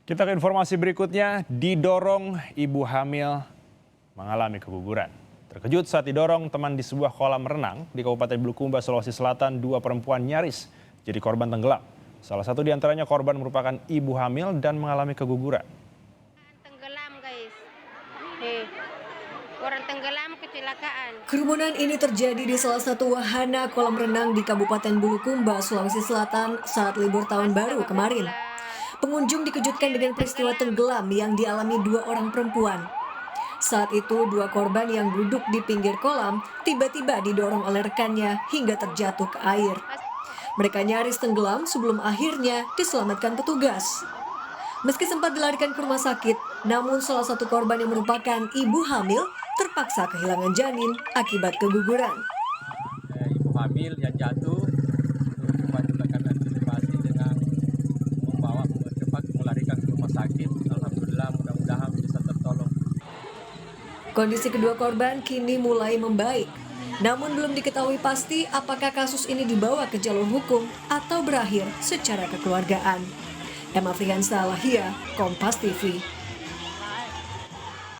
Kita ke informasi berikutnya, didorong ibu hamil mengalami keguguran. Terkejut saat didorong teman di sebuah kolam renang di Kabupaten Bulukumba, Sulawesi Selatan, dua perempuan nyaris jadi korban tenggelam. Salah satu di antaranya korban merupakan ibu hamil dan mengalami keguguran. Tenggelam guys, orang tenggelam kecelakaan. Kerumunan ini terjadi di salah satu wahana kolam renang di Kabupaten Bulukumba, Sulawesi Selatan saat libur tahun baru kemarin. Pengunjung dikejutkan dengan peristiwa tenggelam yang dialami dua orang perempuan. Saat itu dua korban yang duduk di pinggir kolam tiba-tiba didorong oleh rekannya hingga terjatuh ke air. Mereka nyaris tenggelam sebelum akhirnya diselamatkan petugas. Meski sempat dilarikan ke rumah sakit, namun salah satu korban yang merupakan ibu hamil terpaksa kehilangan janin akibat keguguran. Ibu hamil yang jatuh, coba kami antisipasi dengan membawa cepat melarikan ke rumah sakit. Alhamdulillah, mudah-mudahan bisa tertolong. Kondisi kedua korban kini mulai membaik. Namun belum diketahui pasti apakah kasus ini dibawa ke jalur hukum atau berakhir secara kekeluargaan. Emma Frihansa Lahia, Kompas TV.